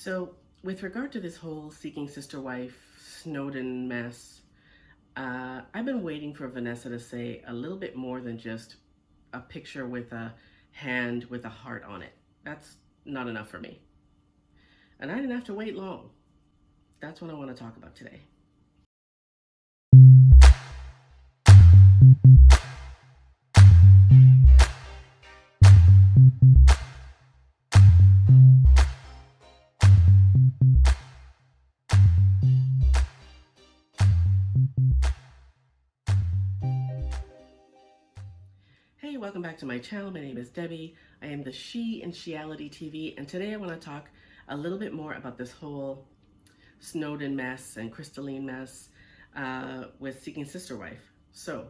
So, with regard to this whole Seeking Sister Wife Snowden mess, I've been waiting for Vanessa to say a little bit more than just a picture with a hand with a heart on it. That's not enough for me. And I didn't have to wait long. That's what I want to talk about today. Hey, welcome back to my channel. My name is Debbie. I am the She in Sheality TV, and today I want to talk a little bit more about this whole Snowden mess and Crystalline mess with Seeking Sister Wife. So,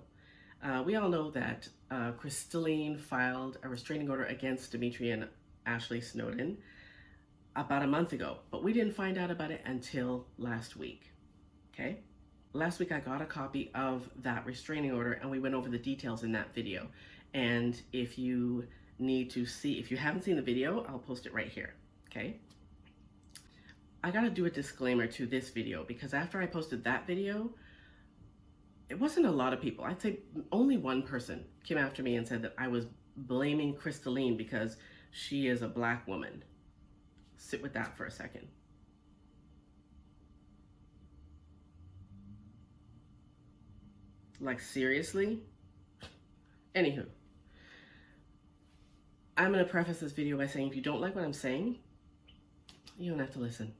we all know that Crystalline filed a restraining order against Dimitri and Ashley Snowden about a month ago, but we didn't find out about it until last week. Okay? Last week I got a copy of that restraining order and we went over the details in that video. And if you need to see, if you haven't seen the video, I'll post it right here. Okay? I gotta do a disclaimer to this video because after I posted that video, it wasn't a lot of people. I'd say only one person came after me and said that I was blaming Crystalline because she is a black woman. Sit with that for a second. Like, seriously? Anywho, I'm gonna preface this video by saying if you don't like what I'm saying, you don't have to listen.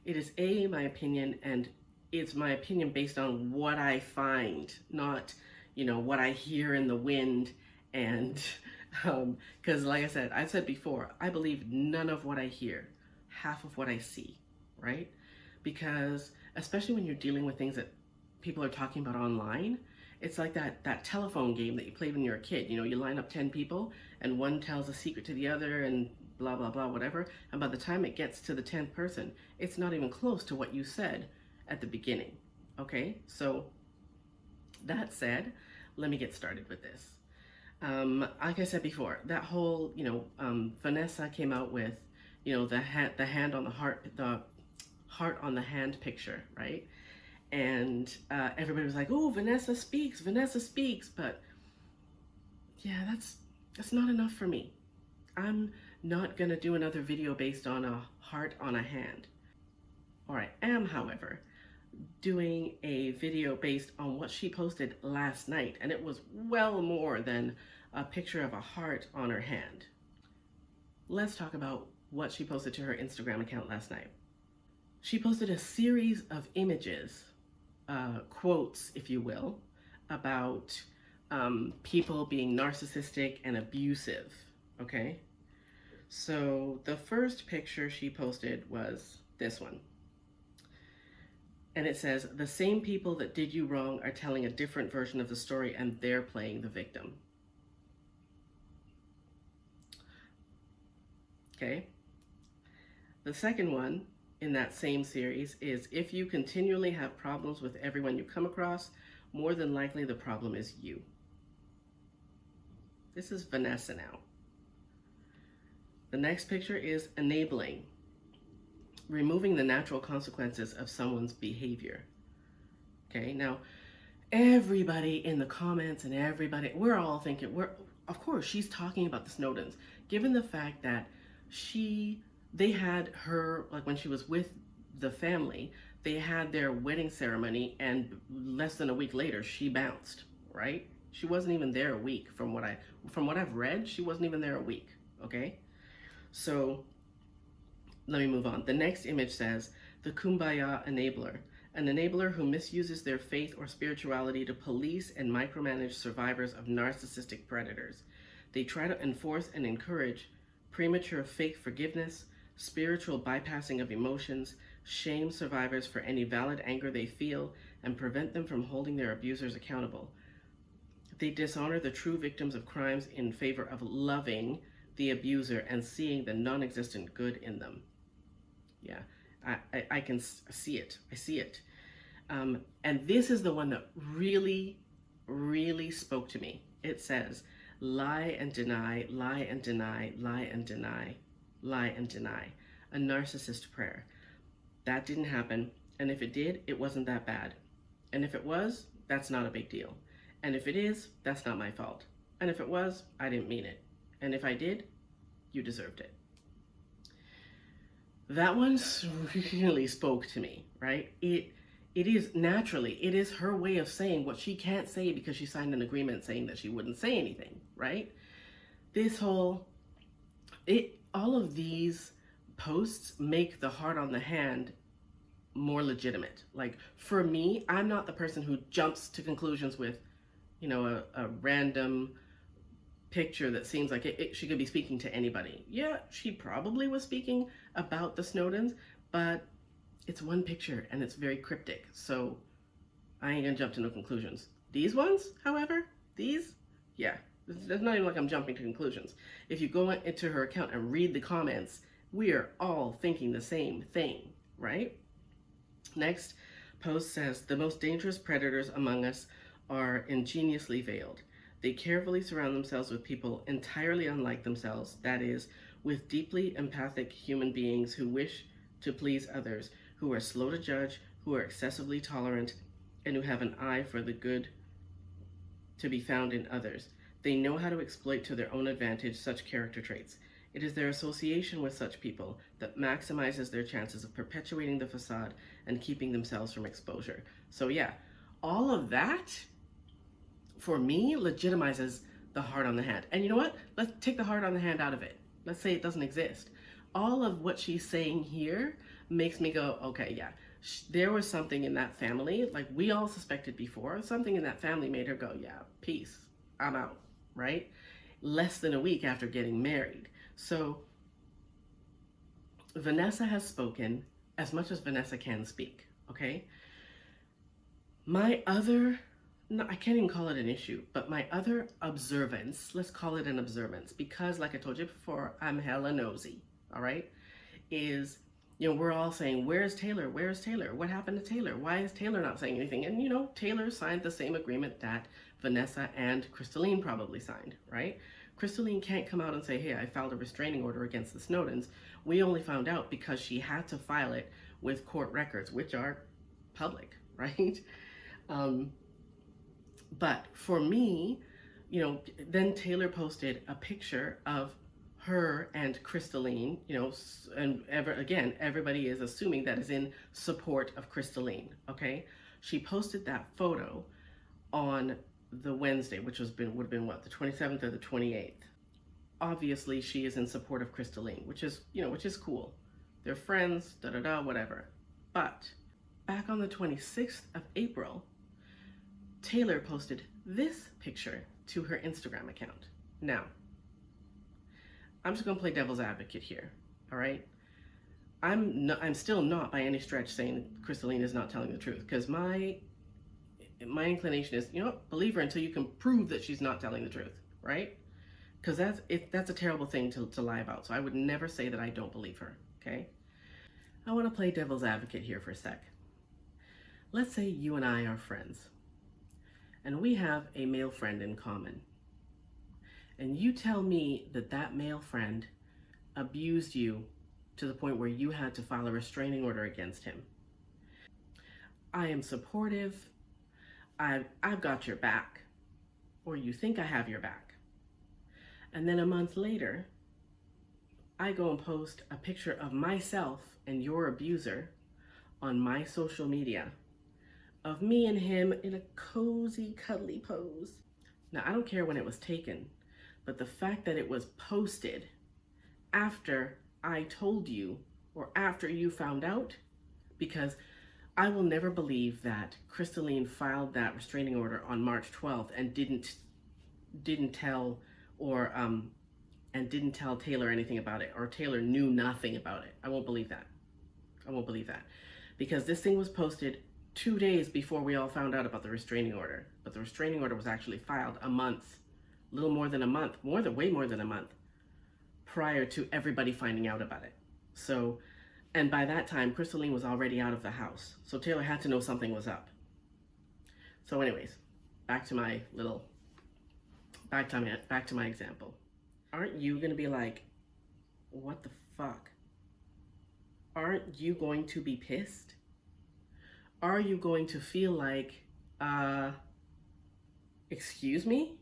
It is my opinion, and it's my opinion based on what I find, not, what I hear in the wind. And because like I said, I've said before, I believe none of what I hear, half of what I see, right? Because especially when you're dealing with things that people are talking about online, it's like that telephone game that you played when you were a kid. You line up 10 people and one tells a secret to the other and blah, blah, blah, whatever. And by the time it gets to the 10th person, it's not even close to what you said at the beginning. Okay, so that said, let me get started with this. Like I said before, that whole, Vanessa came out with, the hand on the heart on the hand picture, right? And everybody was like, "Oh, Vanessa speaks, but yeah, that's not enough for me. I'm not gonna do another video based on a heart on a hand. Or I am, however, doing a video based on what she posted last night, and it was well more than a picture of a heart on her hand. Let's talk about what she posted to her Instagram account last night. She posted a series of images, quotes, if you will, about people being narcissistic and abusive, okay? So the first picture she posted was this one. And it says, "The same people that did you wrong are telling a different version of the story and they're playing the victim." Okay? The second one in that same series is, "If you continually have problems with everyone you come across, more than likely the problem is you." This is Vanessa now. The next picture is enabling, removing the natural consequences of someone's behavior. Okay, now everybody in the comments and everybody, we're all thinking, of course, she's talking about the Snowdens, given the fact that they had her, like when she was with the family, they had their wedding ceremony and less than a week later, she bounced, right? She wasn't even there a week from what I've read, she wasn't even there a week, okay? So let me move on. The next image says, "The Kumbaya enabler, an enabler who misuses their faith or spirituality to police and micromanage survivors of narcissistic predators. They try to enforce and encourage premature fake forgiveness, spiritual bypassing of emotions, shame survivors for any valid anger they feel, and prevent them from holding their abusers accountable. They dishonor the true victims of crimes in favor of loving the abuser and seeing the non-existent good in them." Yeah, I can see it. I see it. And this is the one that really, really spoke to me. It says, "Lie and deny, lie and deny, lie and deny, lie and deny." a narcissist prayer. That didn't happen. And if it did, it wasn't that bad. And if it was, that's not a big deal. And if it is, that's not my fault. And if it was, I didn't mean it. And if I did, you deserved it. That one really spoke to me, right? It is naturally, it is her way of saying what she can't say because she signed an agreement saying that she wouldn't say anything, right? This whole, all of these posts make the heart on the hand more legitimate. Like for me, I'm not the person who jumps to conclusions with, a random picture that seems like she could be speaking to anybody. Yeah, she probably was speaking about the Snowdens, but it's one picture and it's very cryptic. So I ain't gonna jump to no conclusions. These ones, however, yeah, it's not even like I'm jumping to conclusions. If you go into her account and read the comments, we are all thinking the same thing, right? Next post says, the most dangerous predators among us are ingeniously veiled. They carefully surround themselves with people entirely unlike themselves, that is, with deeply empathic human beings who wish to please others, who are slow to judge, who are excessively tolerant, and who have an eye for the good to be found in others. They know how to exploit to their own advantage such character traits. It is their association with such people that maximizes their chances of perpetuating the facade and keeping themselves from exposure. So yeah, all of that, for me, legitimizes the heart on the hand. And you know what? Let's take the heart on the hand out of it. Let's say it doesn't exist. All of what she's saying here makes me go, okay, yeah, there was something in that family, like we all suspected before, something in that family made her go, yeah, peace, I'm out, right? Less than a week after getting married. So Vanessa has spoken as much as Vanessa can speak, okay? My other, no, I can't even call it an issue, but my other observance, let's call it an observance, because like I told you before, I'm hella nosy, all right, is, we're all saying, where's Taylor? Where's Taylor? What happened to Taylor? Why is Taylor not saying anything? And, Taylor signed the same agreement that Vanessa and Crystalline probably signed, right? Crystalline can't come out and say, hey, I filed a restraining order against the Snowdens. We only found out because she had to file it with court records, which are public, right? But for me, then Taylor posted a picture of her and Crystalline, and everybody is assuming that is in support of Crystalline, okay? She posted that photo on the Wednesday, which would have been what, the 27th or the 28th. Obviously, she is in support of Crystalline, which is cool. They're friends, whatever. But back on the 26th of April, Taylor posted this picture to her Instagram account. Now, I'm just gonna play devil's advocate here, all right? I'm still not by any stretch saying Crystalline is not telling the truth, because my inclination is, believe her until you can prove that she's not telling the truth, right? Because that's a terrible thing to lie about. So I would never say that I don't believe her, okay? I want to play devil's advocate here for a sec. Let's say you and I are friends, and we have a male friend in common. And you tell me that male friend abused you to the point where you had to file a restraining order against him. I am supportive. I've got your back, or you think I have your back. And then a month later, I go and post a picture of myself and your abuser on my social media of me and him in a cozy, cuddly pose. Now, I don't care when it was taken, but the fact that it was posted after I told you or after you found out, because I will never believe that Crystalline filed that restraining order on March 12th and didn't tell Taylor anything about it, or Taylor knew nothing about it. I won't believe that. Because this thing was posted 2 days before we all found out about the restraining order. But the restraining order was actually filed a month, little more than a month, way more than a month prior to everybody finding out about it. So, and by that time, Crystalline was already out of the house. So Taylor had to know something was up. So anyways, back to my example. Aren't you gonna be like, what the fuck? aren't you going to be pissed? Are you going to feel like, excuse me?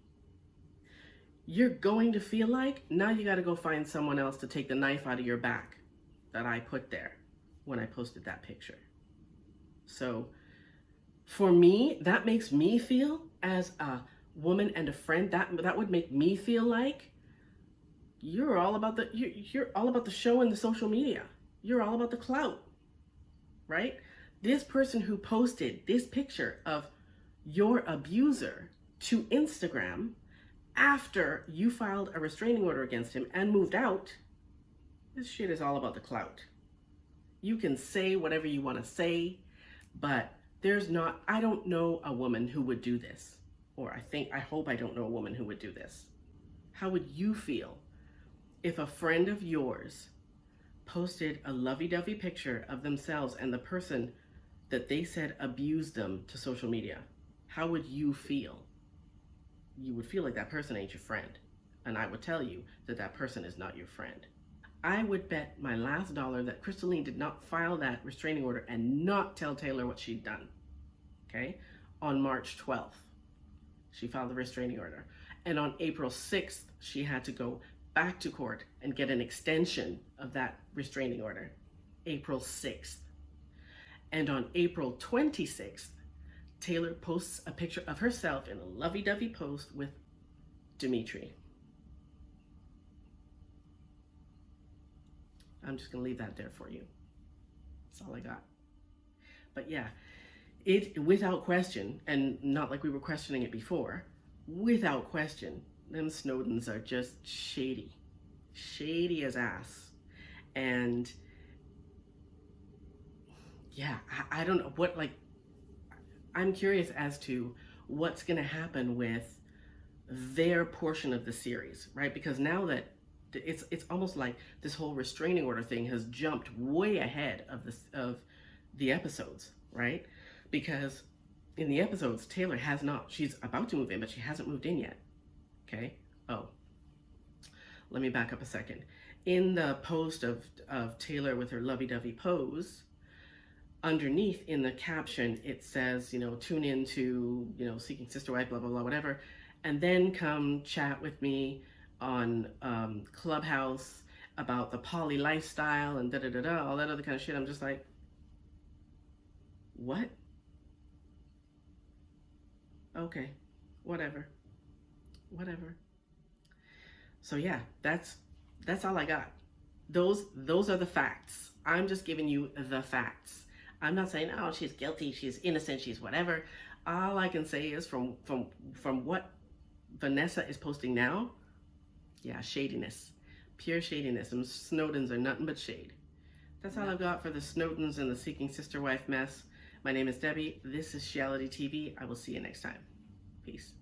You're going to feel like now you got to go find someone else to take the knife out of your back that I put there when I posted that picture. So for me, that makes me feel, as a woman and a friend, that would make me feel like you're all about you're all about the show and the social media. You're all about the clout, right? This person who posted this picture of your abuser to Instagram after you filed a restraining order against him and moved out, this shit is all about the clout. You can say whatever you want to say, but I don't know a woman who would do this. Or I hope I don't know a woman who would do this. How would you feel if a friend of yours posted a lovey-dovey picture of themselves and the person that they said abused them to social media? How would you feel? You would feel like that person ain't your friend. And I would tell you that that person is not your friend. I would bet my last dollar that Crystalline did not file that restraining order and not tell Taylor what she'd done. Okay? On March 12th, she filed the restraining order. And on April 6th, she had to go back to court and get an extension of that restraining order. April 6th. And on April 26th, Taylor posts a picture of herself in a lovey-dovey post with Dimitri. I'm just going to leave that there for you. That's all I got. But yeah, it, without question, and not like we were questioning it before, without question, them Snowdens are just shady. Shady as ass. And yeah, I don't know what, like, I'm curious as to what's going to happen with their portion of the series, right? Because now that it's almost like this whole restraining order thing has jumped way ahead of the episodes, right? Because in the episodes, Taylor has not, she's about to move in, but she hasn't moved in yet. Okay? Oh, let me back up a second. In the post of Taylor with her lovey-dovey pose, underneath in the caption, it says, you know, tune in to, you know, Seeking Sister Wife, blah, blah, blah, whatever. And then come chat with me on Clubhouse about the poly lifestyle and da-da-da-da, all that other kind of shit. I'm just like, what? Okay, whatever. So yeah, that's all I got. Those are the facts. I'm just giving you the facts. I'm not saying, oh, she's guilty, she's innocent, she's whatever. All I can say is from what Vanessa is posting now, yeah, shadiness. Pure shadiness. And Snowdens are nothing but shade. That's all I've got for the Snowdens and the Seeking Sister Wife mess. My name is Debbie. This is Shiality TV. I will see you next time. Peace.